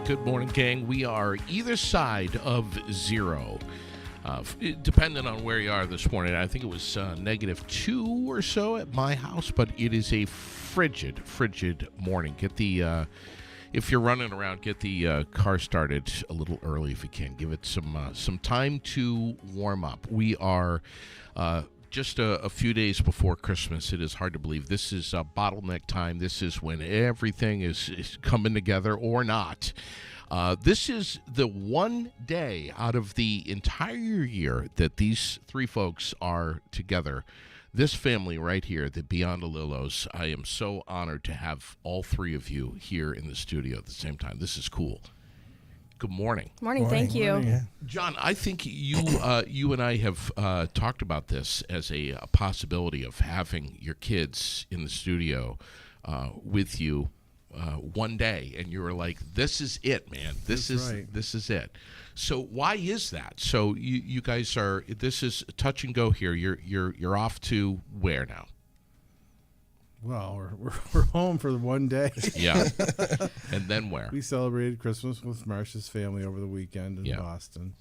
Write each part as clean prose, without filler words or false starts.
Good morning, gang. We are either side of zero. Depending on where you are this morning, I think it was -2 or so at my house, but it is a frigid morning. Get the if you're running around, get the car started a little early if you can. Give it some time to warm up. We are just a few days before Christmas. It is hard to believe. This is bottleneck time. This is when everything is coming together or not. This is the one day out of the entire year that these three folks are together. This family right here, the Biondolillos, I am so honored to have all three of you here in the studio at the same time. This is cool. Good morning. Morning, thank you. Morning, yeah. John, I think you and I have talked about this as a possibility of having your kids in the studio with you one day, and you were like, "This is it, man. This is it." So why is that? So you guys are. This is touch and go here. You're off to where now? Well, we're home for the one day. Yeah, and then where? We celebrated Christmas with Marcia's family over the weekend in Boston,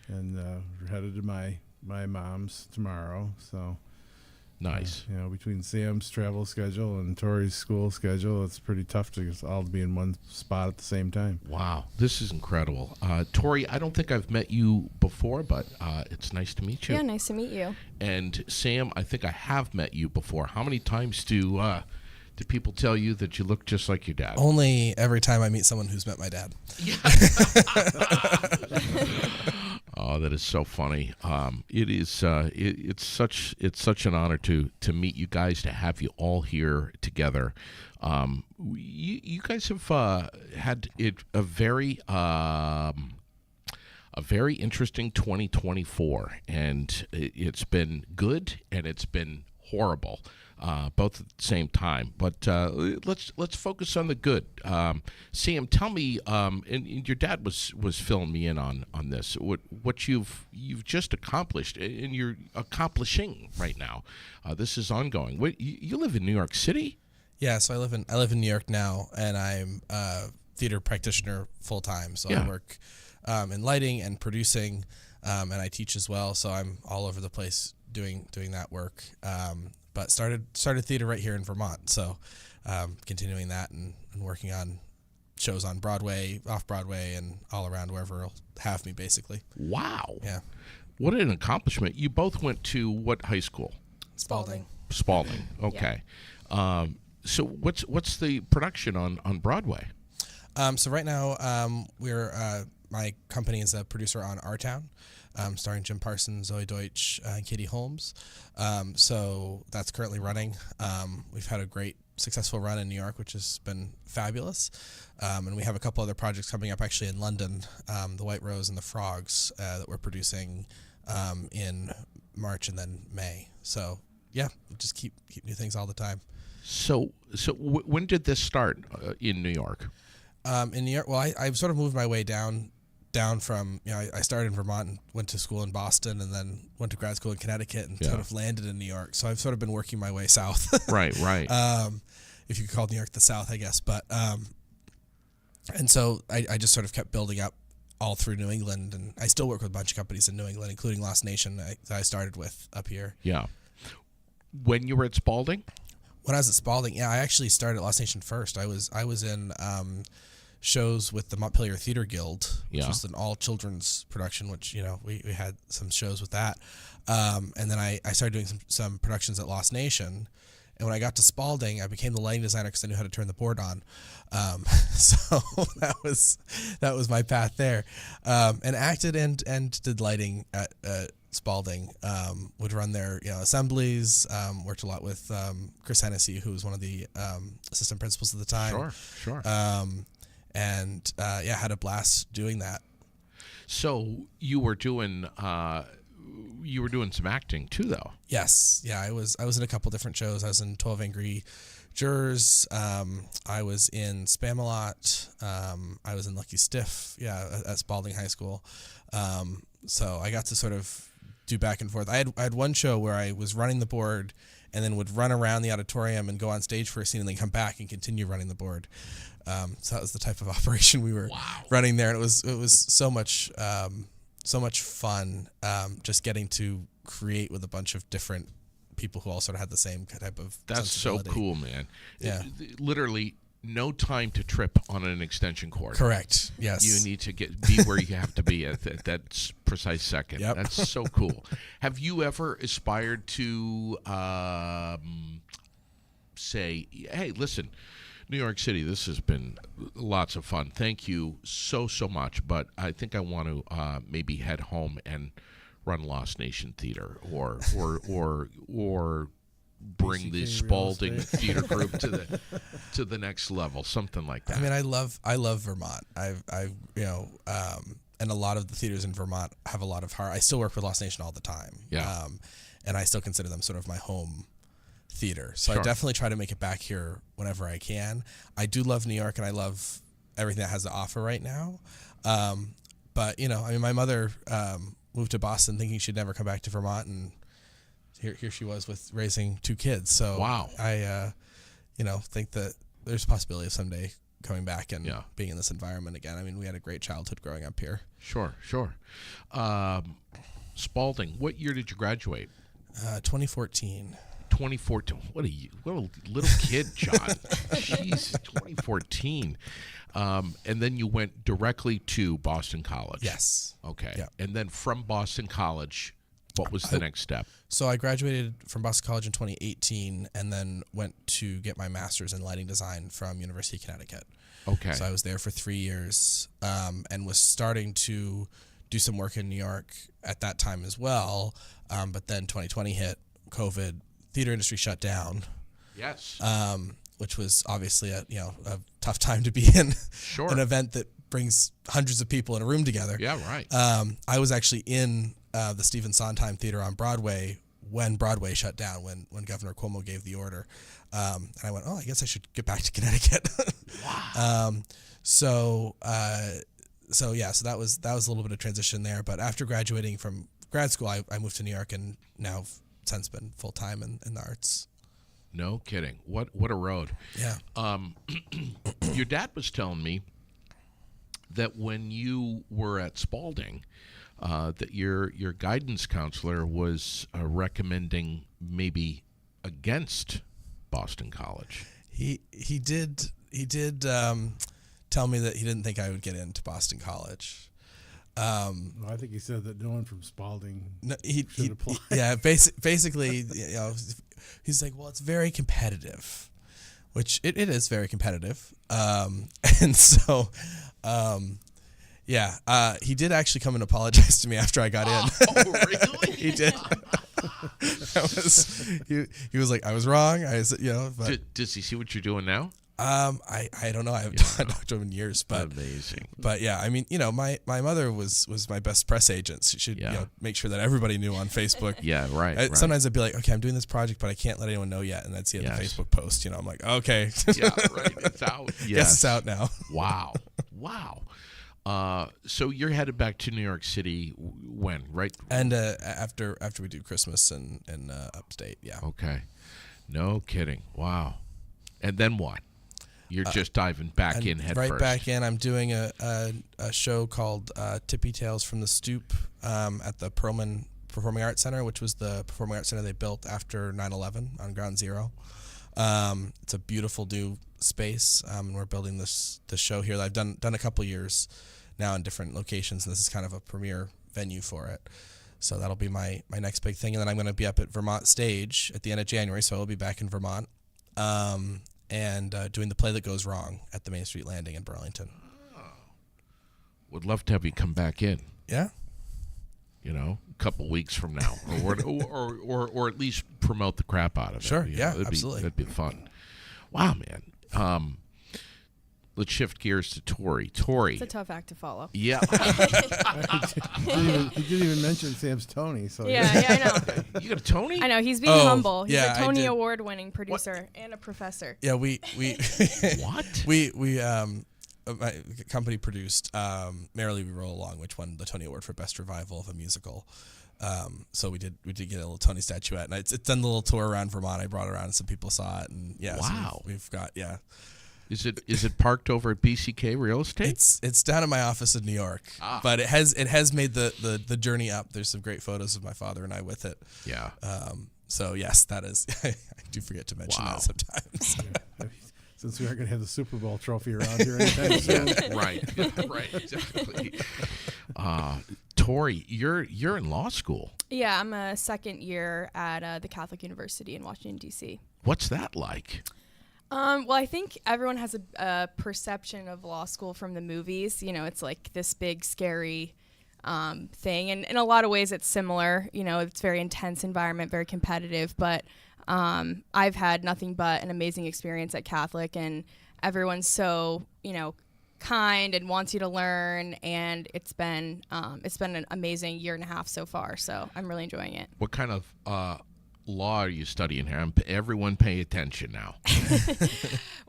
and we're headed to my mom's tomorrow. So nice. Between Sam's travel schedule and Tori's school schedule, it's pretty tough to all be in one spot at the same time. Wow, this is incredible. Tori, I don't think I've met you before, but it's nice to meet you. Yeah, nice to meet you. And Sam, I think I have met you before. How many times do people tell you that you look just like your dad? Only every time I meet someone who's met my dad. Yeah. Oh, that is so funny. It is. It's such an honor to meet you guys, to have you all here together. You guys have had a very interesting 2024, and it's been good and it's been horrible. Both at the same time, but let's focus on the good. Sam, tell me, and your dad was filling me in on this. What you've just accomplished, and you're accomplishing right now. This is ongoing. You live in New York City? Yeah, so I live in New York now, and I'm a theater practitioner full time. So I work in lighting and producing, and I teach as well. So I'm all over the place doing that work. But started theater right here in Vermont, so continuing that and working on shows on Broadway, off Broadway, and all around wherever it'll have me, basically. Wow. Yeah. What an accomplishment. You both went to what high school? Spalding. Okay. Yeah. So what's the production on Broadway? So right now we're my company is a producer on Our Town. Starring Jim Parsons, Zoe Deutsch, and Katie Holmes. So that's currently running. We've had a great, successful run in New York, which has been fabulous. And we have a couple other projects coming up actually in London, The White Rose and The Frogs, that we're producing in March and then May. So, yeah, just keep new things all the time. So when did this start in New York? In New York, well, I've sort of moved my way down from, I started in Vermont and went to school in Boston and then went to grad school in Connecticut and sort of landed in New York. So I've sort of been working my way south. Right. If you could call New York the South, I guess. But, and so I just sort of kept building up all through New England. And I still work with a bunch of companies in New England, including Lost Nation that I started with up here. Yeah. When you were at Spalding? When I was at Spalding, I actually started at Lost Nation first. I was in shows with the Montpelier Theater Guild, which was an all children's production, which we had some shows with that, and then I started doing some productions at Lost Nation. And when I got to Spalding, I became the lighting designer because I knew how to turn the board on. So that was my path there, and acted and did lighting at Spalding. Would run their assemblies. Worked a lot with Chris Hennessy, who was one of the assistant principals at the time. Sure. And had a blast doing that. So you were doing some acting too, though. Yes, yeah, I was in a couple different shows. I was in 12 Angry Jurors. I was in Spamalot. I was in Lucky Stiff. Yeah, at Spalding High School. So I got to sort of do back and forth. I had one show where I was running the board and then would run around the auditorium and go on stage for a scene and then come back and continue running the board. So that was the type of operation we were running there, and it was so much fun, just getting to create with a bunch of different people who all sort of had the same type of That's so cool, man. Yeah. Literally no time to trip on an extension cord. Correct. Yes. You need to be where you have to be at that precise second. Yep. That's so cool. Have you ever aspired to say, hey, listen, New York City, this has been lots of fun. Thank you so much, but I think I want to maybe head home and run Lost Nation Theater or bring the Spalding Theater Group to the next level, something like that. I mean, I love Vermont. I've and a lot of the theaters in Vermont have a lot of heart. I still work with Lost Nation all the time. Yeah. And I still consider them sort of my home theater. So Sure. I definitely try to make it back here whenever I can. I do love New York, and I love everything that has to offer right now. But my mother moved to Boston thinking she'd never come back to Vermont, and here she was with raising 2 kids. So wow. I think that there's a possibility of someday coming back and being in this environment again. I mean, we had a great childhood growing up here. Sure. Spalding, what year did you graduate? 2014. 2014. What a little kid, John. Jeez, 2014. And then you went directly to Boston College. Yes. Okay. Yeah. And then from Boston College, what was the next step? So I graduated from Boston College in 2018 and then went to get my master's in lighting design from University of Connecticut. Okay. So I was there for 3 years and was starting to do some work in New York at that time as well. But then 2020 hit, COVID, theater industry shut down. Yes. Which was obviously a tough time to be in. Sure. An event that brings hundreds of people in a room together. Yeah, right. I was actually in the Stephen Sondheim Theater on Broadway when Broadway shut down, when Governor Cuomo gave the order. And I went, I guess I should get back to Connecticut. Wow. So that was a little bit of transition there. But after graduating from grad school, I moved to New York and now since been full time in the arts. No kidding. What a road. Yeah. Your dad was telling me that when you were at Spalding, that your guidance counselor was recommending maybe against Boston College. He did tell me that he didn't think I would get into Boston College. I think he said that no one from Spalding should apply. Yeah, basically, he's like, well, it's very competitive, which it is very competitive. And so, he did actually come and apologize to me after I got in. Oh, really? He did. He was like, I was wrong. But does he see what you're doing now? I don't know. I haven't talked to him in years, but amazing. But yeah, I mean, my mother was my best press agent. She should make sure that everybody knew on Facebook. Yeah, right. Sometimes I'd be like, okay, I'm doing this project, but I can't let anyone know yet, and I'd see it in the Facebook post. I'm like, okay, yeah, right. It's out. Yes, yes, it's out now. Wow. So you're headed back to New York City when, right? And after we do Christmas in upstate, yeah. Okay. No kidding. Wow. And then what? You're just diving back in head right first. Back in. I'm doing a show called Tippy Tales from the Stoop at the Perlman Performing Arts Center, which was the performing arts center they built after 9/11 on Ground Zero. It's a beautiful new space. We're building this show here that I've done a couple years now in different locations, and this is kind of a premier venue for it. So that'll be my next big thing, and then I'm going to be up at Vermont Stage at the end of January, so I'll be back in Vermont. And doing The Play That Goes Wrong at the Main Street Landing in Burlington. Oh. Would love to have you come back in. Yeah. A couple weeks from now, or at least promote the crap out of it. Sure. Yeah. Absolutely. That'd be fun. Wow, man. Let's shift gears to Tori. Tori. It's a tough act to follow. Yeah. He didn't even mention Sam's Tony. So yeah, I know. You got a Tony? I know. He's being humble. He's yeah, a Tony Award-winning producer and a professor. Yeah, we What? We my company produced Merrily We Roll Along, which won the Tony Award for Best Revival of a Musical. So we did get a little Tony statuette, and it's done the little tour around Vermont. I brought it around, and some people saw it, and Wow. So we've got Is it parked over at BCK Real Estate? It's down in my office in New York, but it has made the journey up. There's some great photos of my father and I with it. Yeah. So yes, that is. I do forget to mention that sometimes. Since we aren't going to have the Super Bowl trophy around here anytime soon. Right, exactly. Tori, you're in law school. Yeah, I'm a second year at the Catholic University in Washington, D.C. What's that like? Well, I think everyone has a perception of law school from the movies. It's like this big, scary thing. And in a lot of ways, it's similar. It's a very intense environment, very competitive. But I've had nothing but an amazing experience at Catholic, and everyone's so, kind and wants you to learn. And it's been an amazing year and a half so far. So I'm really enjoying it. What kind of law are you studying here? Everyone pay attention now.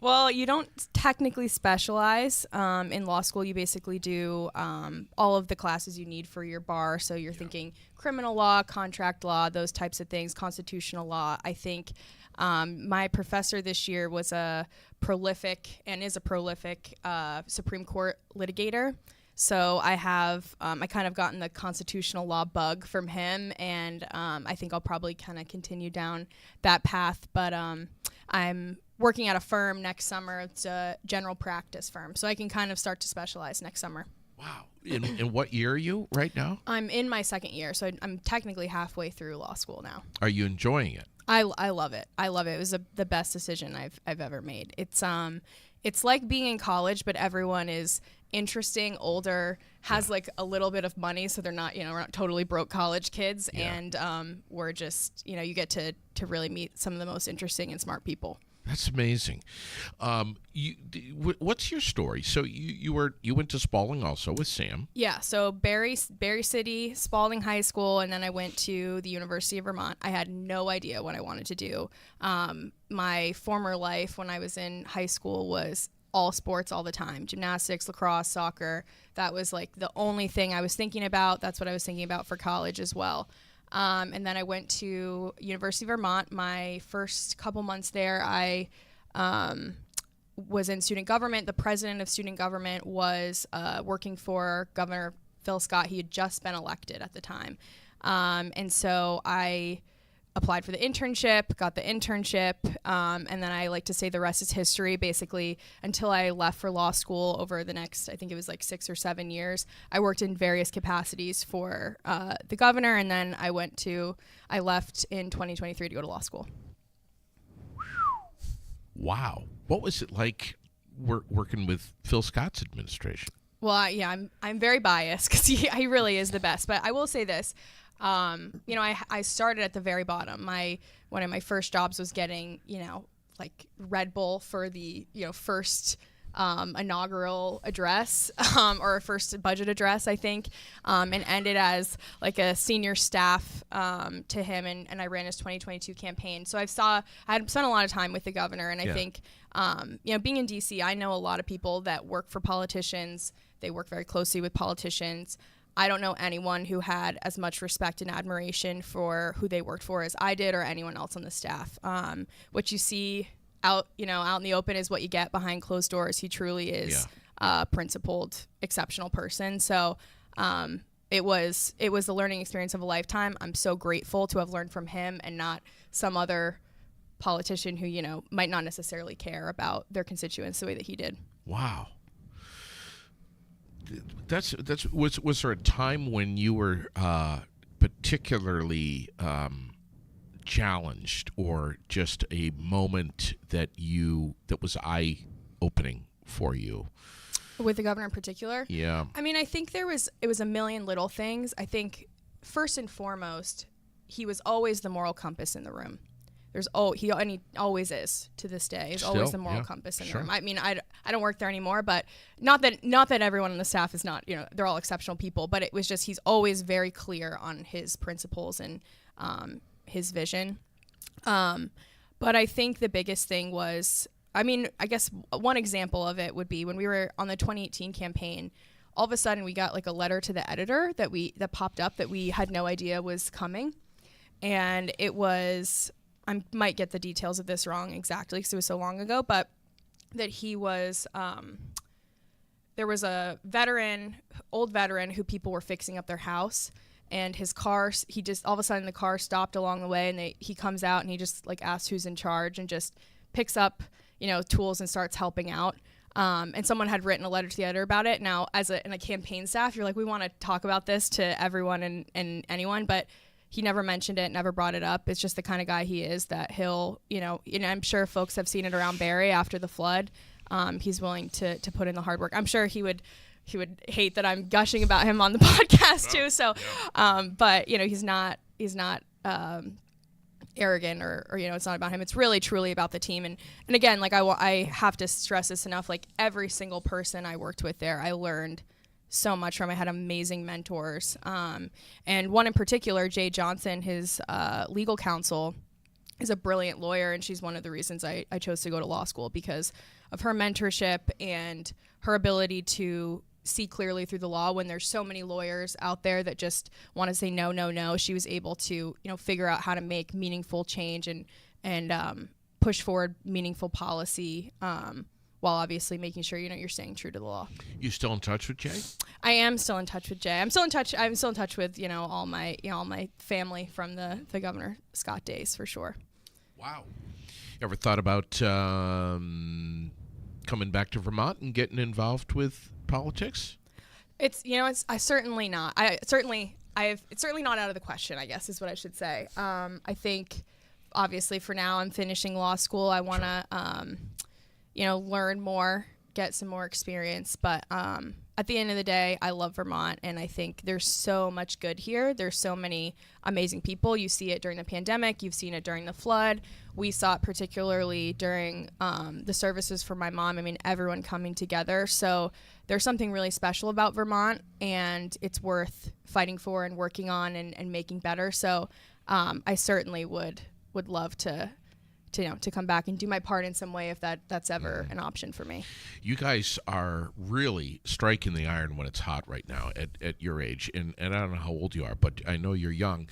Well, you don't technically specialize in law school. You basically do all of the classes you need for your bar. So you're thinking criminal law, contract law, those types of things, constitutional law. I think my professor this year was a prolific Supreme Court litigator. So I kind of gotten the constitutional law bug from him, and I think I'll probably kind of continue down that path. But I'm working at a firm next summer. It's a general practice firm, so I can kind of start to specialize next summer. Wow. In what year are you right now? I'm in my second year, so I'm technically halfway through law school now. Are you enjoying it? I love it. I love it. It was the best decision I've ever made. It's like being in college, but everyone is interesting, older, has like a little bit of money, so they're not, we're not totally broke college kids, and we're just, you get to really meet some of the most interesting and smart people. That's amazing. What's your story? So you went to Spalding also with Sam. Yeah, so Berry City, Spalding High School, and then I went to the University of Vermont. I had no idea what I wanted to do. My former life when I was in high school was all sports all the time. Gymnastics, lacrosse, soccer. That was like the only thing I was thinking about. That's what I was thinking about for college as well. And then I went to University of Vermont. My first couple months there, I was in student government. The president of student government was working for Governor Phil Scott. He had just been elected at the time. And so I applied for the internship, got the internship, and then I like to say the rest is history. Basically, until I left for law school over the next, I think it was like 6 or 7 years, I worked in various capacities for the governor, and then I left in 2023 to go to law school. Wow. What was it like working with Phil Scott's administration? Well, I'm very biased because he really is the best. But I will say this. I started at the very bottom. One of my first jobs was getting, like Red Bull for the, first inaugural address or first budget address, I think, and ended as like a senior staff to him, and I ran his 2022 campaign. So I had spent a lot of time with the governor, and I think, being in D.C., I know a lot of people that work for politicians. They work very closely with politicians. I don't know anyone who had as much respect and admiration for who they worked for as I did, or anyone else on the staff. What you see out in the open is what you get behind closed doors. He truly is a principled, exceptional person. So it was the learning experience of a lifetime. I'm so grateful to have learned from him and not some other politician who, might not necessarily care about their constituents the way that he did. Wow. Was there a time when you were particularly challenged, or just a moment that was eye-opening for you? With the governor in particular? Yeah. I mean, I think it was a million little things. I think first and foremost, he was always the moral compass in the room. He always is to this day. He's always the moral compass in the room. I mean, I don't work there anymore, but not that everyone on the staff is not, they're all exceptional people, but it was just, he's always very clear on his principles and his vision. But I think the biggest thing was, I guess one example of it would be when we were on the 2018 campaign, all of a sudden we got like a letter to the editor that popped up that we had no idea was coming. And it was, I might get the details of this wrong exactly because it was so long ago, but that he was, there was a old veteran who people were fixing up their house, and his car, he just, all of a sudden the car stopped along the way, and he comes out and he just like asks who's in charge and just picks up, tools and starts helping out. And someone had written a letter to the editor about it. Now, in a campaign staff, you're like, we want to talk about this to everyone and anyone, but he never mentioned it, never brought it up. It's just the kind of guy he is that he'll, I'm sure folks have seen it around Barry after the flood. He's willing to put in the hard work. I'm sure he would hate that I'm gushing about him on the podcast too. So, but he's not arrogant or it's not about him. It's really truly about the team. And again, like I have to stress this enough, like every single person I worked with there, I learned so much from. I had amazing mentors. And one in particular, Jay Johnson, his legal counsel, is a brilliant lawyer, and she's one of the reasons I chose to go to law school, because of her mentorship and her ability to see clearly through the law when there's so many lawyers out there that just want to say no, no, no. She was able to, figure out how to make meaningful change and push forward meaningful policy, while obviously making sure you're staying true to the law. You still in touch with Jay? I am still in touch with Jay. I'm still in touch with all my family from the Governor Scott days, for sure. Wow. Ever thought about coming back to Vermont and getting involved with politics? It's certainly not. It's certainly not out of the question, I guess is what I should say. I think obviously for now I'm finishing law school. I want to learn more, get some more experience. But at the end of the day, I love Vermont, and I think there's so much good here. There's so many amazing people. You see it during the pandemic. You've seen it during the flood. We saw it particularly during the services for my mom. I mean, everyone coming together. So there's something really special about Vermont, and it's worth fighting for and working on and making better. So I certainly would love to come back and do my part in some way if that's ever an option for me. You guys are really striking the iron when it's hot right now at your age. And I don't know how old you are, but I know you're young.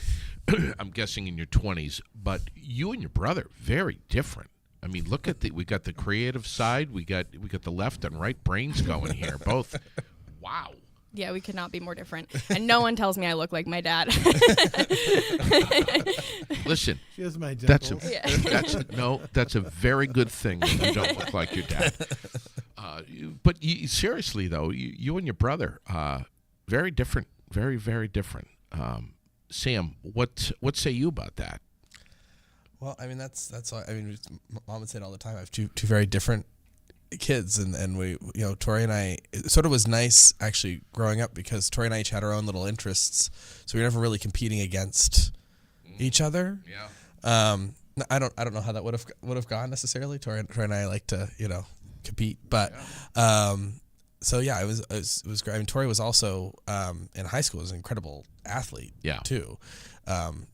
I'm guessing in your 20s. But you and your brother, very different. I mean, look at we got the creative side. We got the left and right brains going here. Both. Wow. Yeah, we could not be more different. And no one tells me I look like my dad. Listen, she has my dimples. That's a very good thing that you don't look like your dad. But seriously, though, you and your brother, very different, very, very different. Sam, what say you about that? Well, I mean, that's all. I mean, Mom would say it all the time. I have two very different kids, and we, Tori and I, it sort of was nice actually growing up because Tori and I each had our own little interests, so we were never really competing against each other. Yeah. I don't know how that would have gone necessarily. Tori and I like to compete, but so yeah, it was great. I mean, Tori was also in high school was an incredible athlete. Yeah. Too,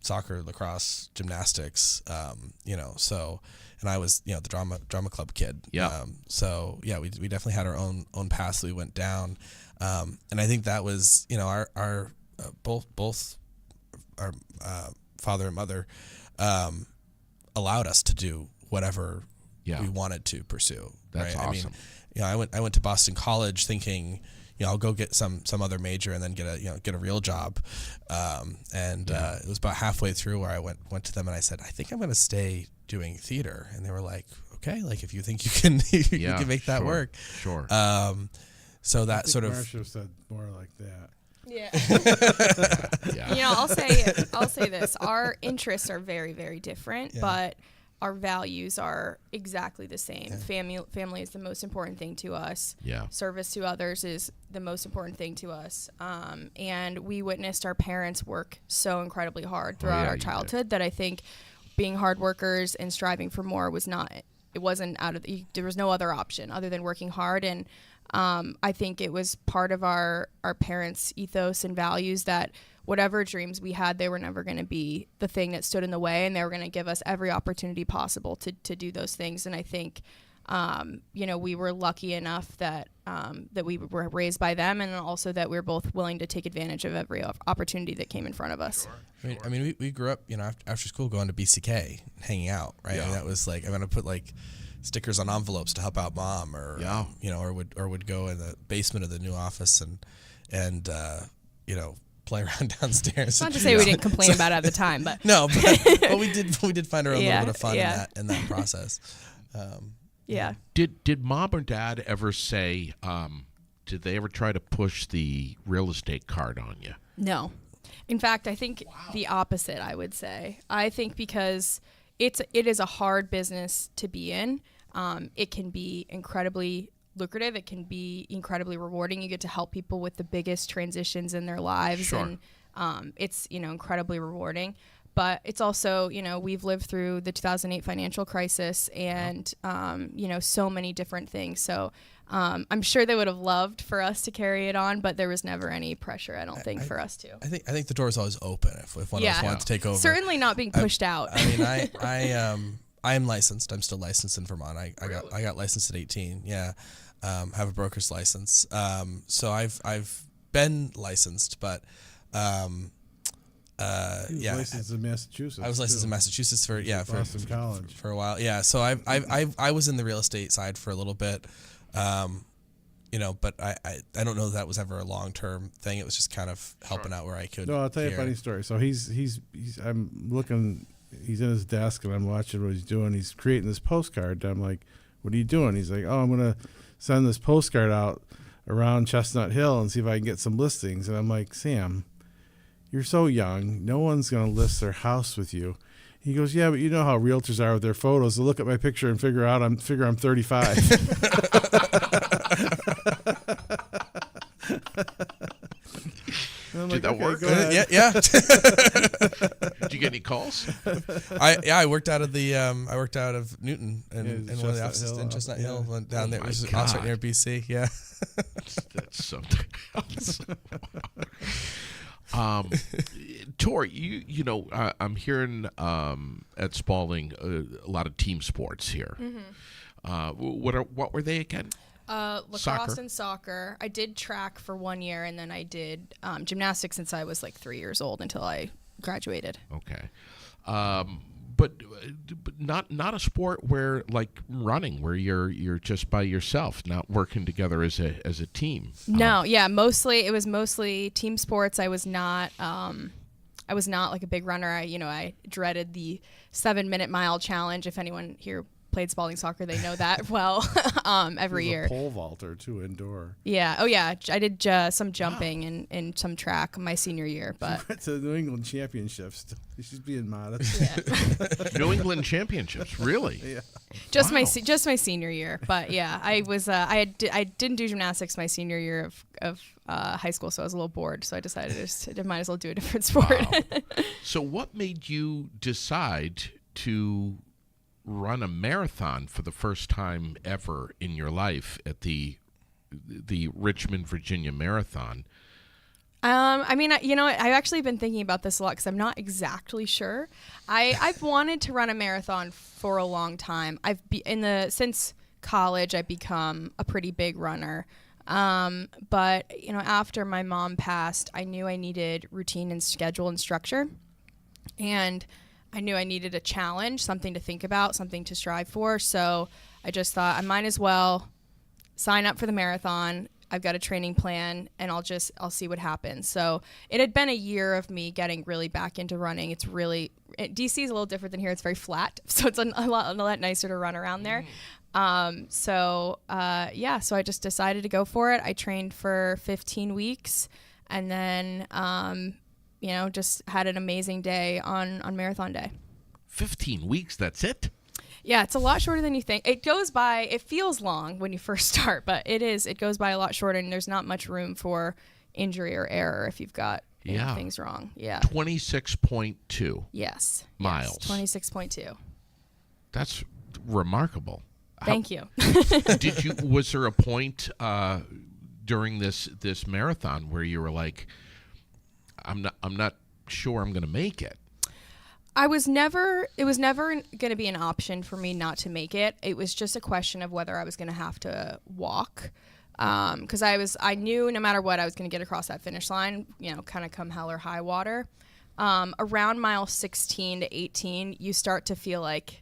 soccer, lacrosse, gymnastics. So. And I was, the drama club kid. Yeah. So yeah, we definitely had our own paths that we went down, and I think that was, our both our father and mother allowed us to do whatever we wanted to pursue. That's right? awesome. I mean, I went to Boston College thinking, I'll go get some other major and then get a real job. It was about halfway through where I went to them and I said, I think I'm going to stay doing theater. And they were like, okay, like if you think you can, you can make that work. Sure. So that sort of. Marcia said more like that. Yeah. I'll say this. Our interests are very, very different, but our values are exactly the same. Yeah. Family is the most important thing to us. Yeah. Service to others is the most important thing to us. And we witnessed our parents work so incredibly hard throughout our childhood that I think being hard workers and striving for more there was no other option other than working hard. And I think it was part of our parents' ethos and values that whatever dreams we had, they were never going to be the thing that stood in the way, and they were going to give us every opportunity possible to do those things. And I think we were lucky enough that we were raised by them, and also that we were both willing to take advantage of every opportunity that came in front of us. Sure. I mean, we grew up, after school going to BCK, hanging out, right? Yeah. I mean, that was like, I'm going to put like stickers on envelopes to help out mom, or or would go in the basement of the new office and play around downstairs. Not to say we didn't complain about it at the time, but no, but we did find our own little bit of fun in that process. Yeah. Did mom or dad ever say? Did they ever try to push the real estate card on you? No. In fact, I think the opposite. I would say. I think because it is a hard business to be in. It can be incredibly lucrative. It can be incredibly rewarding. You get to help people with the biggest transitions in their lives, sure. And it's incredibly rewarding. But it's also, we've lived through the 2008 financial crisis and, so many different things. So I'm sure they would have loved for us to carry it on, but there was never any pressure, I don't think, for us to. I think the door's always open if one of us wants to take over. Certainly not being pushed out. I mean, I am licensed. I'm still licensed in Vermont. I got licensed at 18. Yeah. Have a broker's license. So I've been licensed, but licensed in Massachusetts. I was licensed in Massachusetts for Boston College for a while. Yeah, so I was in the real estate side for a little bit, but I don't know that was ever a long term thing. It was just kind of helping out where I could. No, I'll tell you a funny story. So he's I'm looking. He's in his desk and I'm watching what he's doing. He's creating this postcard. I'm like, "What are you doing?" He's like, "Oh, I'm gonna send this postcard out around Chestnut Hill and see if I can get some listings." And I'm like, "Sam, you're so young. No one's going to list their house with you." He goes, "Yeah, but you know how realtors are with their photos. They'll look at my picture and figure I'm 35." Did that work? Yeah. Did you get any calls? I worked out of Newton and one of the offices in Chestnut Hill. Went down there. It was right near BC. Yeah. That's something else. Tori, I'm hearing at Spalding a lot of team sports here. Mm-hmm. What were they again? Lacrosse and soccer. I did track for 1 year, and then I did gymnastics since I was like 3 years old until I graduated. Okay, but not a sport where like running, where you're just by yourself, not working together as a team. No, it was mostly team sports. I was not like a big runner. I dreaded the 7-minute mile challenge. If anyone here played Spalding soccer, they know that well. Every year. Pole vaulter too, indoor. Yeah. Oh yeah. I did some jumping and some track my senior year, but she went to the New England Championships. She's being modest. Yeah. New England Championships, really? Yeah. Just my senior year, but yeah, I was I didn't do gymnastics my senior year of high school, so I was a little bored. So I decided I might as well do a different sport. Wow. So what made you decide to run a marathon for the first time ever in your life at the Richmond, Virginia Marathon? I've actually been thinking about this a lot because I'm not exactly sure. I've wanted to run a marathon for a long time. Since college, I've become a pretty big runner. But after my mom passed, I knew I needed routine and schedule and structure, and I knew I needed a challenge, something to think about, something to strive for. So I just thought I might as well sign up for the marathon. I've got a training plan, and I'll see what happens. So it had been a year of me getting really back into running. DC is a little different than here. It's very flat, so it's a lot nicer to run around there. So I just decided to go for it. I trained for 15 weeks, and then just had an amazing day on marathon day. 15 weeks, that's it? Yeah, it's a lot shorter than you think. It feels long when you first start, but it goes by a lot shorter, and there's not much room for injury or error if you've got things wrong. Yeah. 26.2 Yes. miles. 26.2. That's remarkable. Thank you. Was there a point during this marathon where you were like, I'm not sure I'm going to make it? it was never going to be an option for me not to make it. It was just a question of whether I was going to have to walk. Because I knew no matter what I was going to get across that finish line, kind of come hell or high water. Around mile 16 to 18, you start to feel like,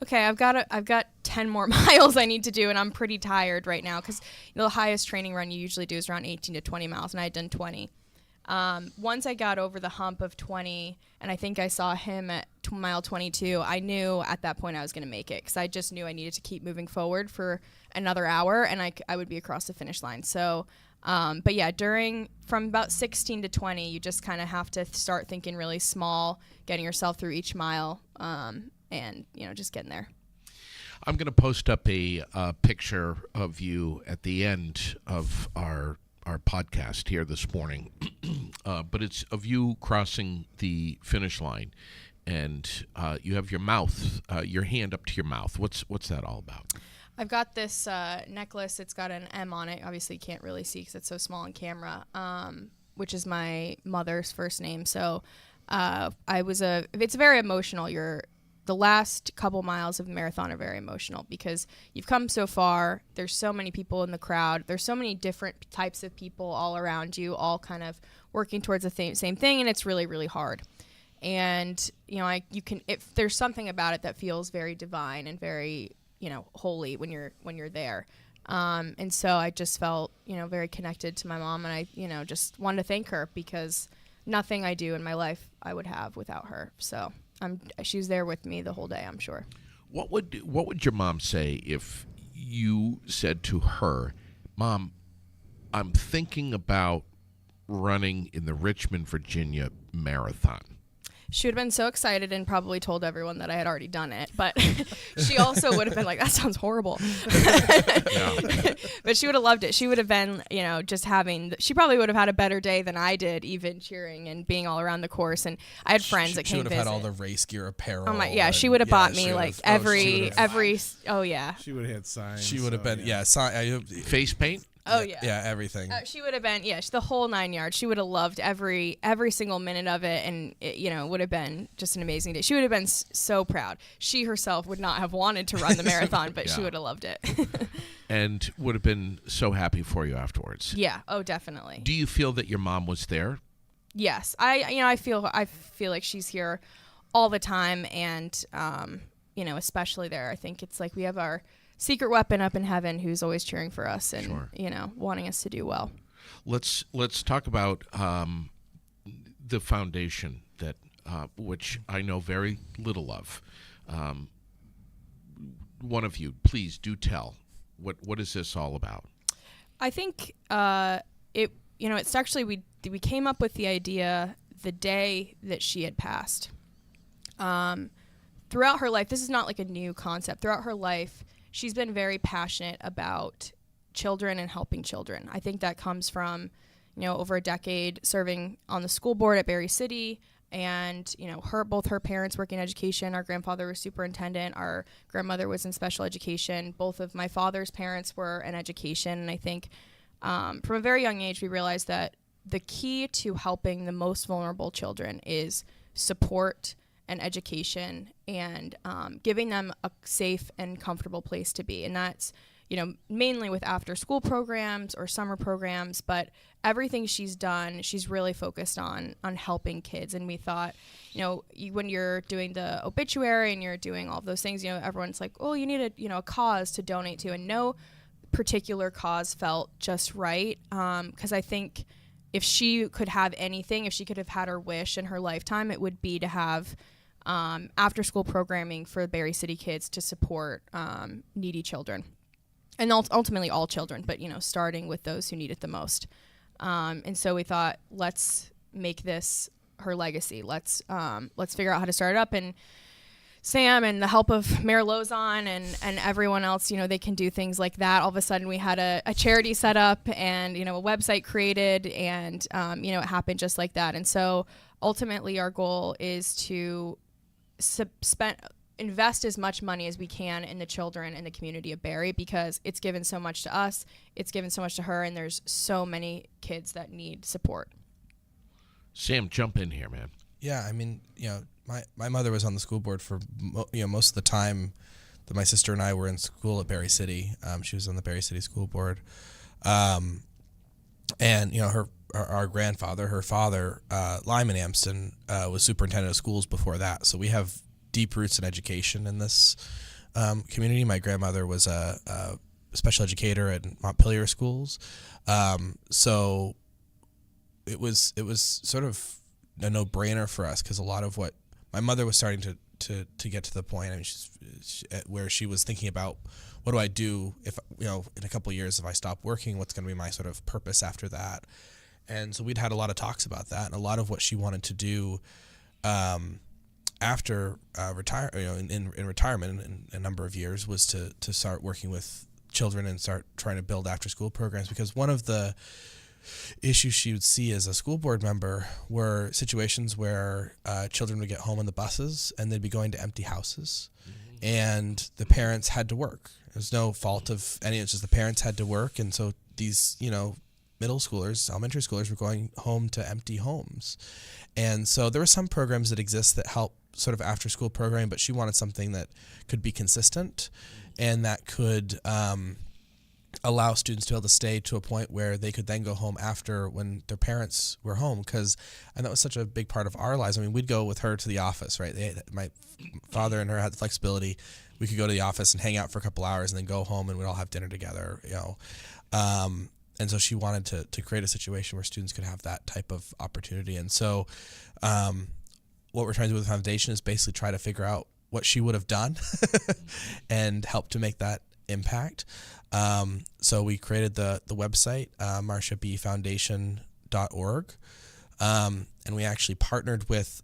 okay, I've got 10 more miles I need to do, and I'm pretty tired right now because the highest training run you usually do is around 18 to 20 miles, and I had done 20. Once I got over the hump of 20, and I think I saw him at mile 22, I knew at that point I was going to make it because I just knew I needed to keep moving forward for another hour, and I would be across the finish line. So, but yeah, from about 16 to 20, you just kind of have to start thinking really small, getting yourself through each mile, and just getting there. I'm going to post up a picture of you at the end of our podcast here this morning, but it's of you crossing the finish line, and you have your hand up to your mouth. What's that all about? I've got this necklace. It's got an M on it. Obviously, you can't really see because it's so small on camera, which is my mother's first name. So it's very emotional. The last couple miles of the marathon are very emotional because you've come so far. There's so many people in the crowd. There's so many different types of people all around you, all kind of working towards the same thing, and it's really, really hard. And if there's something about it that feels very divine and very holy when you're there. And so I just felt very connected to my mom, and I just wanted to thank her because nothing I do in my life I would have without her. So she's there with me the whole day, I'm sure. What would your mom say if you said to her, "Mom, I'm thinking about running in the Richmond, Virginia marathon"? She would have been so excited and probably told everyone that I had already done it. But she also would have been like, that sounds horrible. But she would have loved it. She would have been, she probably would have had a better day than I did, even cheering and being all around the course. And I had friends that came visit. She would have had all the race gear apparel. Oh my, yeah, she would have bought me like every, oh yeah. She would have had signs. She would have been, face paint? Oh yeah, yeah, everything. She would have been, the whole 9 yards. She would have loved every single minute of it, and it would have been just an amazing day. She would have been so proud. She herself would not have wanted to run the marathon, but she would have loved it. And would have been so happy for you afterwards. Yeah. Oh, definitely. Do you feel that your mom was there? Yes. I feel like she's here all the time, and especially there. I think it's like we have our secret weapon up in heaven who's always cheering for us and wanting us to do well. Let's talk about the foundation that which I know very little of. One of you, please do tell. What is this all about? I think it's actually we came up with the idea the day that she had passed. Throughout her life, this is not like a new concept. Throughout her life, she's been very passionate about children and helping children. I think that comes from, over a decade serving on the school board at Berry City, and both her parents work in education. Our grandfather was superintendent. Our grandmother was in special education. Both of my father's parents were in education, and I think from a very young age we realized that the key to helping the most vulnerable children is support and education, and giving them a safe and comfortable place to be. And that's, mainly with after school programs or summer programs, but everything she's done, she's really focused on helping kids. And we thought, when you're doing the obituary and you're doing all of those things, everyone's like, oh, you need a cause to donate to, and no particular cause felt just right. 'Cause I think if she could have anything, if she could have had her wish in her lifetime, it would be to have after-school programming for Berry City kids to support needy children, and ultimately all children, but starting with those who need it the most. And so we thought, let's make this her legacy. Let's figure out how to start it up. And Sam and the help of Mayor Lozon and everyone else, they can do things like that. All of a sudden, we had a charity set up and a website created, and it happened just like that. And so ultimately, our goal is to invest as much money as we can in the children in the community of Berry, because it's given so much to us, it's given so much to her, and there's so many kids that need support. Sam, jump in here, man. Yeah, I mean, my mother was on the school board for most of the time that my sister and I were in school at Berry City. She was on the Berry City school board, and our grandfather, her father, Lyman Amston, was superintendent of schools before that. So we have deep roots in education in this community. My grandmother was a special educator at Montpelier schools, so it was sort of a no-brainer for us, because a lot of what my mother was starting to get to the point. I mean, where she was thinking about, what do I do if, in a couple of years, if I stop working, what's going to be my sort of purpose after that? And so we'd had a lot of talks about that, and a lot of what she wanted to do after in retirement in a number of years was to start working with children and start trying to build after-school programs, because one of the issues she would see as a school board member were situations where children would get home on the buses and they'd be going to empty houses, and the parents had to work. There's no fault of any, it's just the parents had to work, and so these, middle schoolers, elementary schoolers were going home to empty homes. And so there were some programs that exist that help sort of after-school programming, but she wanted something that could be consistent and that could allow students to be able to stay to a point where they could then go home after, when their parents were home. And that was such a big part of our lives. I mean, we'd go with her to the office, right? My father and her had the flexibility. We could go to the office and hang out for a couple hours and then go home, and we'd all have dinner together, and so she wanted to create a situation where students could have that type of opportunity. And so what we're trying to do with the foundation is basically try to figure out what she would have done and help to make that impact. So we created the website, marshabfoundation.org, and we actually partnered with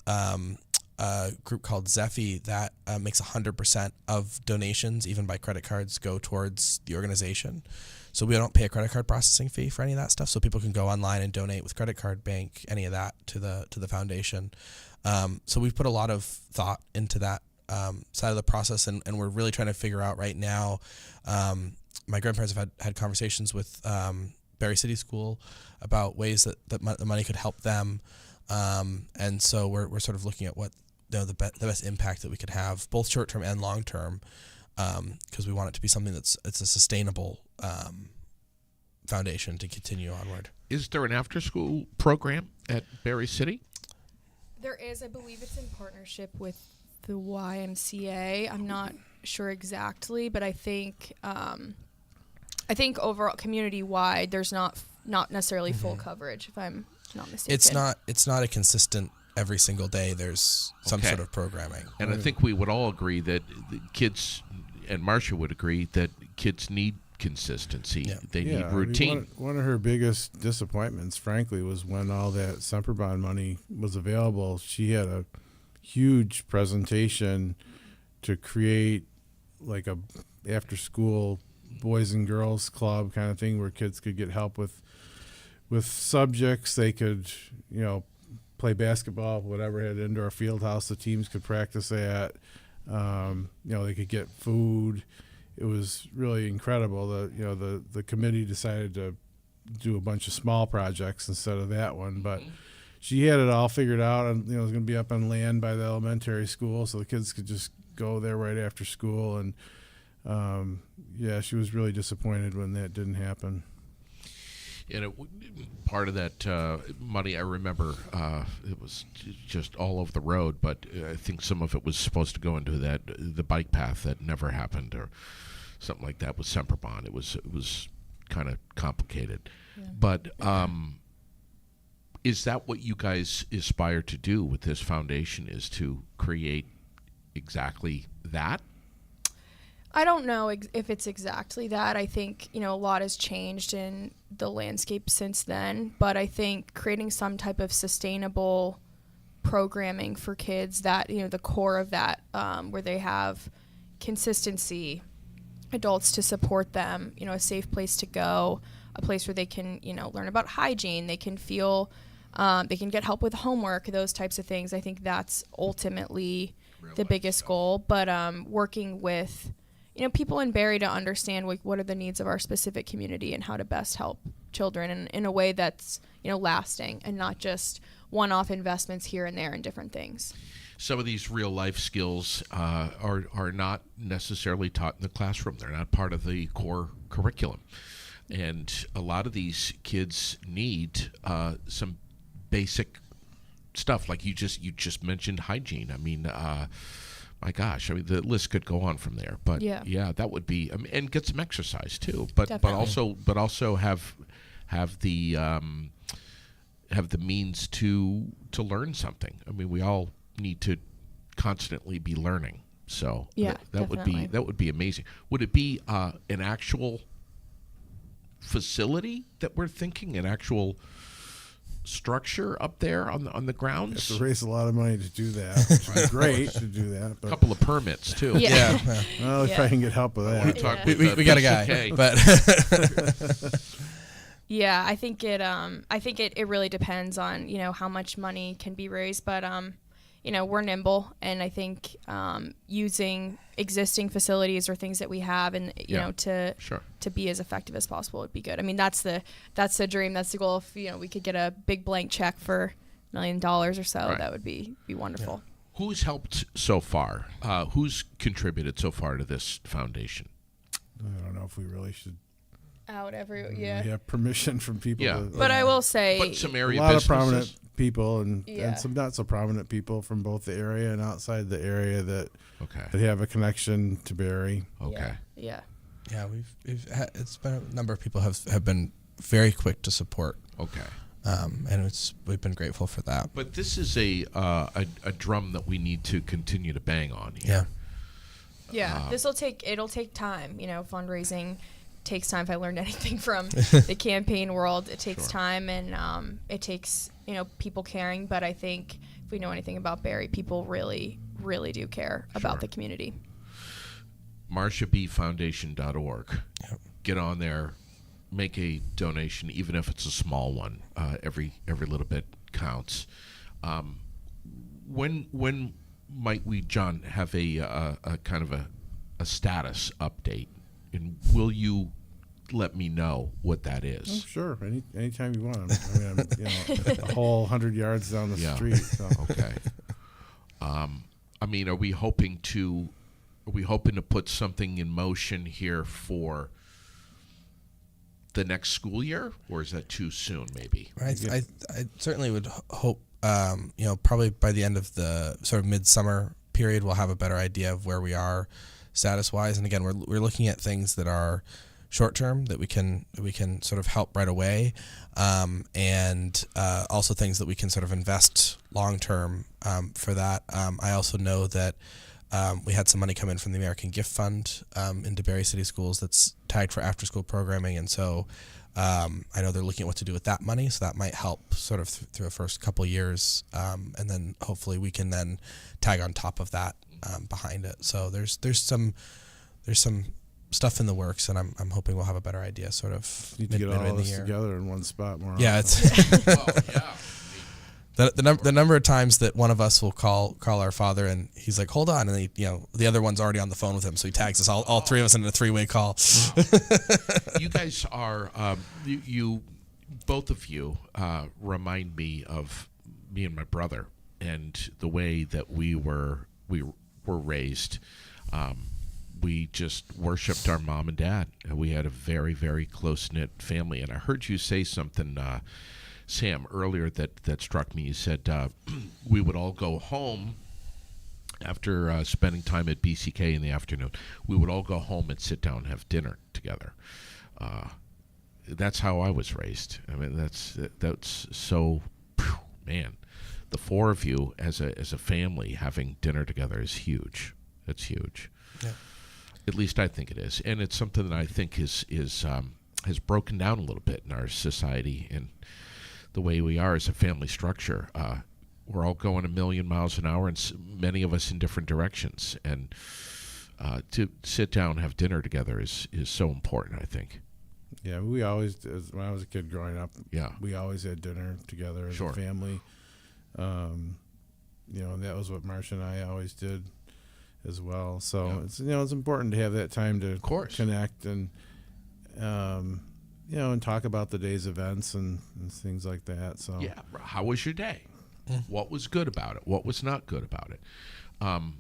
a group called Zephy that makes 100% of donations, even by credit cards, go towards the organization. So we don't pay a credit card processing fee for any of that stuff, so people can go online and donate with credit card, bank, any of that to the foundation. So we've put a lot of thought into that side of the process, and we're really trying to figure out right now. My grandparents have had conversations with Berry City School about ways that the money could help them, and so we're sort of looking at what the best impact that we could have, both short term and long term, because we want it to be something it's a sustainable foundation to continue onward. Is there an after-school program at Berry City? There is. I believe it's in partnership with the YMCA. I'm not sure exactly, but I think overall community-wide, there's not necessarily full coverage, if I'm not mistaken. It's not a consistent every single day. There's some sort of programming. And I think we would all agree that the kids, and Marcia would agree, that kids need consistency. Yeah. They need routine. I mean, one of her biggest disappointments, frankly, was when all that Semper Bond money was available. She had a huge presentation to create like a after-school boys and girls club kind of thing where kids could get help with subjects. They could, play basketball, whatever, had an indoor field house the teams could practice at. They could get food. It was really incredible. The committee decided to do a bunch of small projects instead of that one, but she had it all figured out, and it was going to be up on land by the elementary school, so the kids could just go there right after school. And she was really disappointed when that didn't happen. And part of that money, I remember, it was just all over the road, but I think some of it was supposed to go into the bike path that never happened, or something like that with Semper Bond. It was kind of complicated. Yeah. But is that what you guys aspire to do with this foundation, is to create exactly that? I don't know if it's exactly that. I think, a lot has changed in the landscape since then, but I think creating some type of sustainable programming for kids that, the core of that, where they have consistency, adults to support them, a safe place to go, a place where they can, learn about hygiene, they can feel, they can get help with homework, those types of things. I think that's ultimately the biggest goal, but working with people in Barrie to understand what are the needs of our specific community and how to best help children in a way that's, lasting and not just one-off investments here and there in different things. some of these real life skills are not necessarily taught in the classroom. They're not part of the core curriculum, and a lot of these kids need some basic stuff, like you just mentioned hygiene. I mean, my gosh, I mean the list could go on from there. But yeah, that would be, and get some exercise too. But also have the means to learn something. I mean, we all need to constantly be learning. So that would be amazing. Would it be an actual facility that we're thinking, an actual structure up there on the grounds? You have to raise a lot of money to do that. Which is great to do that. A couple of permits too. Well, if I can get help with that. We got a guy, but yeah, I think it really depends on, how much money can be raised, but we're nimble, and I think using existing facilities or things that we have, and to be as effective as possible would be good. I mean, that's the dream, that's the goal. If we could get a big blank check for $1 million or so, that would be wonderful. Yeah. Who's helped so far? Who's contributed so far to this foundation? I don't know if we really should. We have permission from people. Yeah, but I will say, but some area a lot businesses. of prominent people and some not so prominent people from both the area and outside the area that have a connection to Barry. Okay. Yeah. Yeah, it's been a number of people have been very quick to support. Okay. And we've been grateful for that. But this is a drum that we need to continue to bang on here. Yeah. It'll take time. Fundraising takes time. If I learned anything from the campaign world, it takes time, and it takes people caring. But I think if we know anything about Barry, people really, really do care about the community. MarshaBFoundation.org. Yep. Get on there, make a donation, even if it's a small one. Every little bit counts. When might we, John, have a kind of a status update? And will you let me know what that is? Oh, sure. Anytime you want. I mean, I'm, a whole 100 yards down the street. So. Okay. I mean, are we hoping to put something in motion here for the next school year, or is that too soon? Maybe. Right. I certainly would hope. Probably by the end of the sort of midsummer period, we'll have a better idea of where we are status-wise. And again, we're looking at things that are short-term that we can sort of help right away, and also things that we can sort of invest long-term for that. I also know that we had some money come in from the American Gift Fund into Barrie City Schools that's tagged for after-school programming, and so I know they're looking at what to do with that money, so that might help sort of through the first couple of years, and then hopefully we can then tag on top of that behind it. So there's some stuff in the works, and I'm hoping we'll have a better idea sort of need to get all this together in one spot more. Yeah, often. The number of times that one of us will call our father, and he's like, "Hold on," and the other one's already on the phone with him, so he tags us all three of us in a three-way call. You guys are you both of you remind me of me and my brother and the way that we were raised. We just worshipped our mom and dad. We had a very, very close-knit family, and I heard you say something, Sam, earlier that struck me. You said we would all go home after spending time at BCK in the afternoon. We would all go home and sit down and have dinner together. That's how I was raised. I mean, that's so, man. The four of you as a family having dinner together is huge. It's huge. Yeah. At least I think it is, and it's something that I think has broken down a little bit in our society and the way we are as a family structure. We're all going a million miles an hour, and many of us in different directions. And to sit down and have dinner together is so important, I think. Yeah, we always, when I was a kid growing up, yeah, we always had dinner together as a family. And that was what Marcia and I always did as well. So it's it's important to have that time to connect and and talk about the day's events and things like that. So yeah, how was your day? What was good about it? What was not good about it? When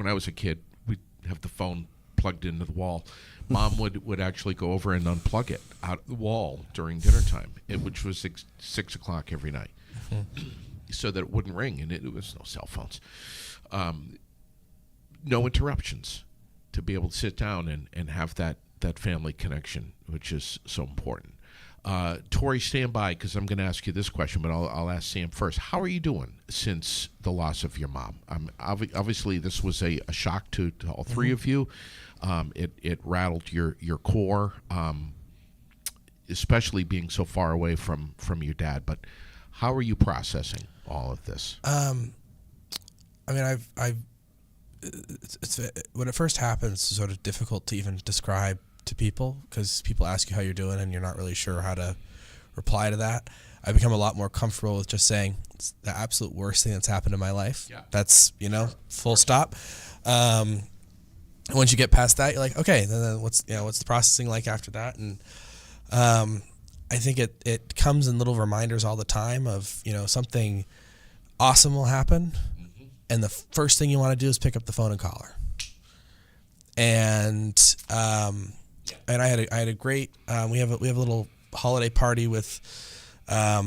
I was a kid, we'd have the phone plugged into the wall. Mom would actually go over and unplug it out of the wall during dinner time, which was 6 o'clock every night, so that it wouldn't ring, and it was no cell phones. No interruptions, to be able to sit down and have that family connection, which is so important. Tori, stand by, because I'm going to ask you this question, but I'll ask Sam first. How are you doing since the loss of your mom? Obviously, this was a shock to all three of you. It rattled your core, especially being so far away from your dad. But how are you processing all of this? It's when it first happens, it's sort of difficult to even describe to people, because people ask you how you're doing and you're not really sure how to reply to that. I've become a lot more comfortable with just saying it's the absolute worst thing that's happened in my life. Yeah. That's, full stop. Once you get past that, you're like, okay, then what's the processing like after that? And I think it comes in little reminders all the time of, something awesome will happen, and the first thing you want to do is pick up the phone and call her. And I had a great we have a little holiday party with a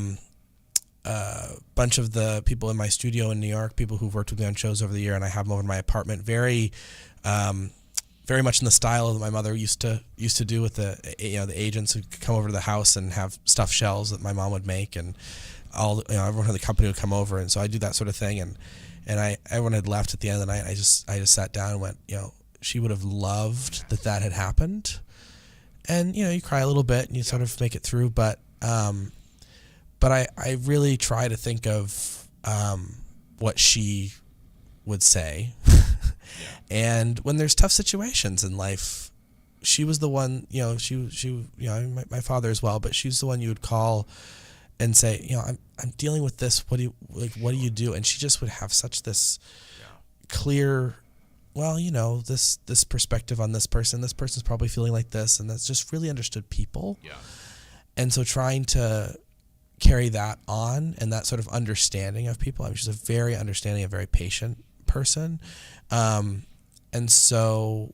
bunch of the people in my studio in New York, people who've worked with me on shows over the year, and I have them over in my apartment. Very much in the style that my mother used to do with the agents who could come over to the house and have stuffed shells that my mom would make, and everyone in the company would come over, and so I do that sort of thing. And everyone had left at the end of the night. I just sat down and went, she would have loved that had happened. And, you cry a little bit and you sort of make it through. But I really try to think of what she would say. And when there's tough situations in life, she was the one, my father as well, but she's the one you would call and say, I'm dealing with this. What do you do? And she just would have such this clear, this perspective on this person. This person's probably feeling like this, and that's just really understood people. Yeah. And so trying to carry that on and that sort of understanding of people. She's a very understanding, a very patient person. And so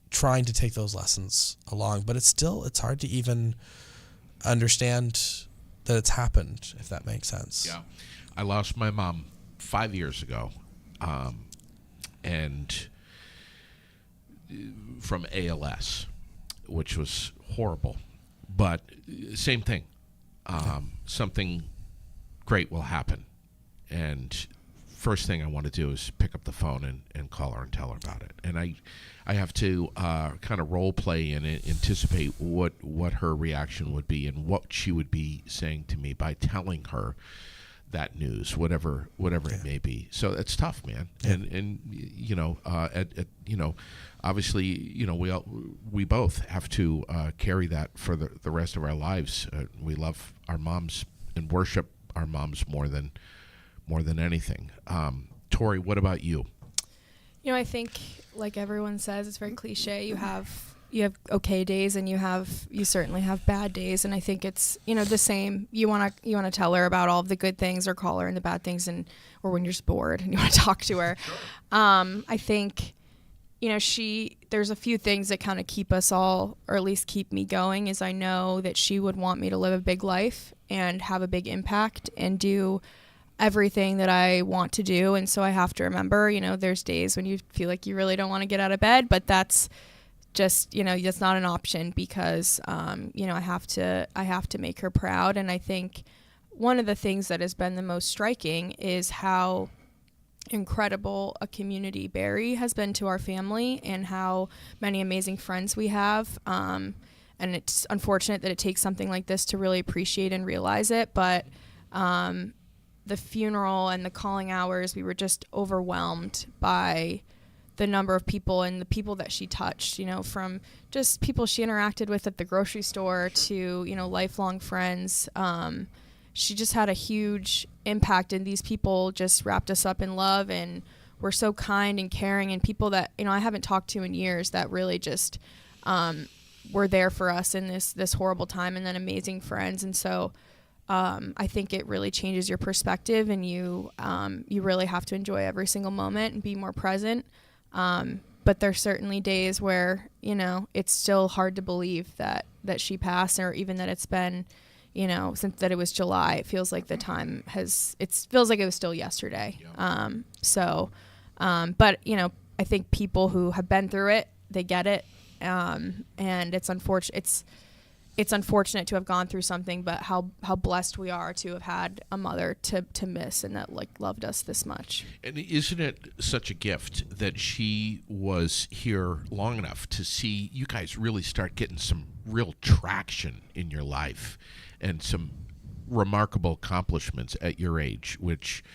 trying to take those lessons along, but it's hard to even understand that it's happened, if that makes sense. Yeah. I lost my mom 5 years ago, and from ALS, which was horrible. But same thing. Something great will happen. And first thing I want to do is pick up the phone and call her and tell her about it. And I have to kind of role play and anticipate what her reaction would be and what she would be saying to me by telling her that news, whatever it may be. So it's tough, man. Yeah. And obviously, we both have to carry that for the rest of our lives. We love our moms and worship our moms more than anything. Tori, what about you? I think, like everyone says, it's very cliche. You have okay days, and you certainly have bad days, and I think it's the same. You want to tell her about all of the good things, or call her and the bad things, or when you're just bored and you want to talk to her. Sure. I think there's a few things that kind of keep us all, or at least keep me going, is I know that she would want me to live a big life and have a big impact and do everything that I want to do. And so I have to remember, there's days when you feel like you really don't want to get out of bed, but that's just, that's not an option, because, I have to make her proud. And I think one of the things that has been the most striking is how incredible a community Barry has been to our family, and how many amazing friends we have. And it's unfortunate that it takes something like this to really appreciate and realize it. But, the funeral and the calling hours, we were just overwhelmed by the number of people and the people that she touched, from just people she interacted with at the grocery store to, lifelong friends. She just had a huge impact, and these people just wrapped us up in love and were so kind and caring, and people that, I haven't talked to in years, that really just were there for us in this horrible time, and then amazing friends. And so I think it really changes your perspective, and you really have to enjoy every single moment and be more present. But there's certainly days where, it's still hard to believe that she passed, or even that it's been, since that it was July. It feels like the time feels like it was still yesterday. Yeah. But, I think people who have been through it, they get it. And it's unfortunate. It's unfortunate to have gone through something, but how blessed we are to have had a mother to miss, and that loved us this much. And isn't it such a gift that she was here long enough to see you guys really start getting some real traction in your life and some remarkable accomplishments at your age, which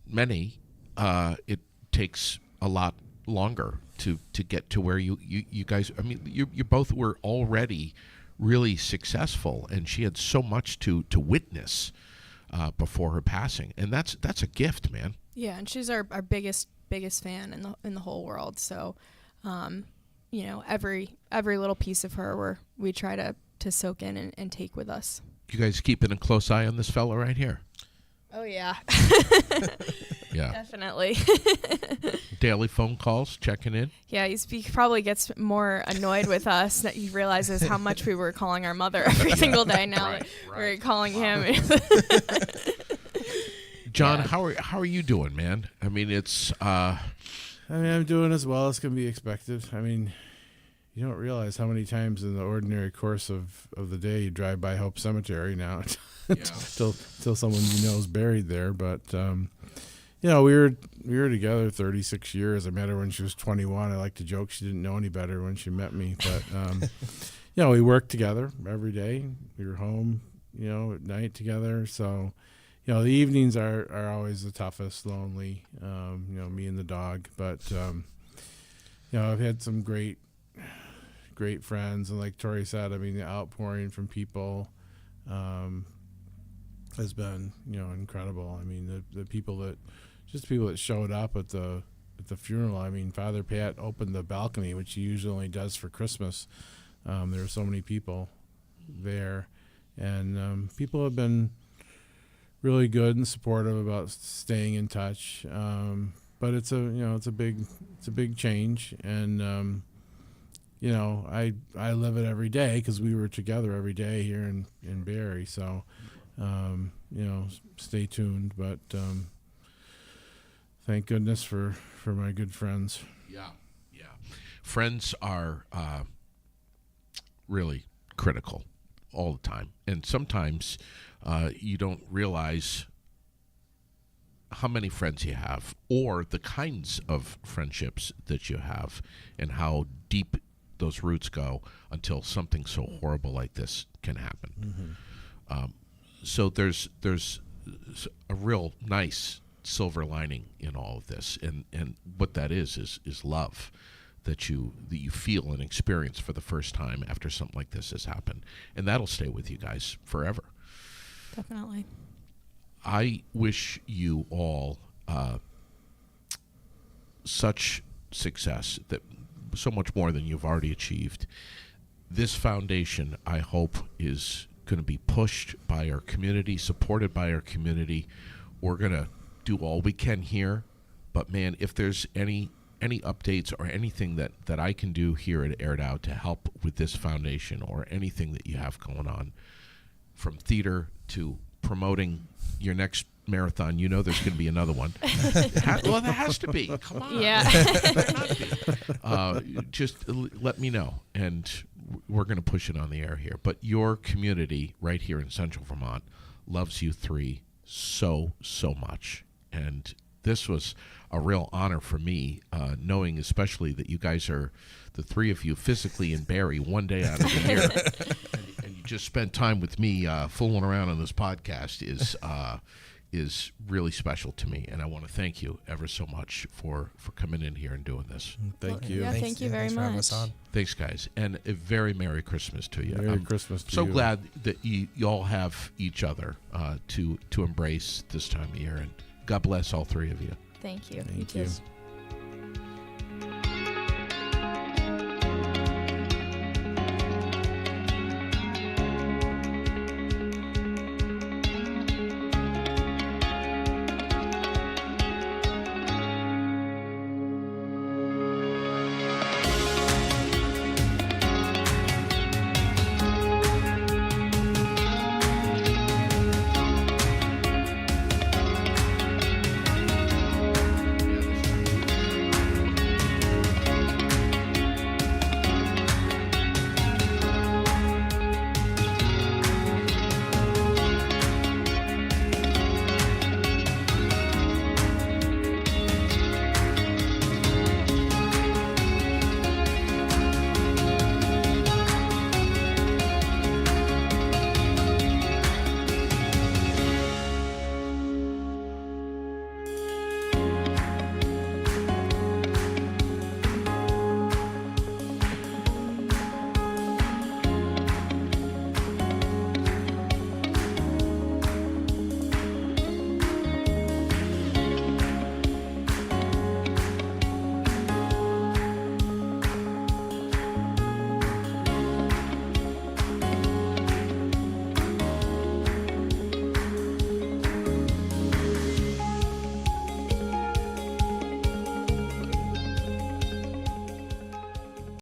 many, it takes a lot longer to get to where you guys, I mean, you both were already really successful, and she had so much to witness before her passing, and that's a gift, man. Yeah, and she's our biggest fan in the whole world. So, every little piece of her we try to soak in and take with us. You guys keeping a close eye on this fella right here? Oh yeah. Yeah, definitely. Daily phone calls, checking in. Yeah, he probably gets more annoyed with us that he realizes how much we were calling our mother every single day now that we're calling him. John, how are you doing, man? I mean, I'm doing as well as can be expected. I mean, you don't realize how many times in the ordinary course of the day you drive by Hope Cemetery now till someone you know is buried there. But we were together 36 years. I met her when she was 21. I like to joke she didn't know any better when she met me. But we worked together every day. We were home, at night together. So, the evenings are always the toughest, lonely. Me and the dog. But I've had some great friends, and like Tori said, I mean, the outpouring from people has been incredible. I mean, the people that showed up at the funeral. I mean, Father Pat opened the balcony, which he usually only does for Christmas. There were so many people there, and people have been really good and supportive about staying in touch. But it's a big change, and I live it every day because we were together every day here in Barrie. So, stay tuned. But thank goodness for my good friends. Yeah. Friends are really critical all the time. And sometimes you don't realize how many friends you have, or the kinds of friendships that you have, and how deep those roots go until something so horrible like this can happen. Mm-hmm. So there's a real nice silver lining in all of this, and what that is love that you feel and experience for the first time after something like this has happened, and that'll stay with you guys forever. Definitely. I wish you all such success, that so much more than you've already achieved. This foundation, I hope, is going to be pushed by our community, supported by our community. We're going to do all we can here, but man, if there's any updates or anything that I can do here at Aired Out to help with this foundation, or anything that you have going on, from theater to promoting your next marathon, there's going to be another one. Well, there has to be. Come on. Yeah. Just let me know, and we're going to push it on the air here. But your community right here in Central Vermont loves you three so much, and this was a real honor for me, knowing especially that you guys are, the three of you, physically in Barrie one day out of the year, and you just spent time with me fooling around on this podcast is really special to me, and I want to thank you ever so much for coming in here and doing this. Thank you. Yeah, thank you very much. Thanks, guys, and a very Merry Christmas to you. Merry Christmas to you. So glad that you all have each other to embrace this time of year, and God bless all three of you. Thank you. Thank you you. too.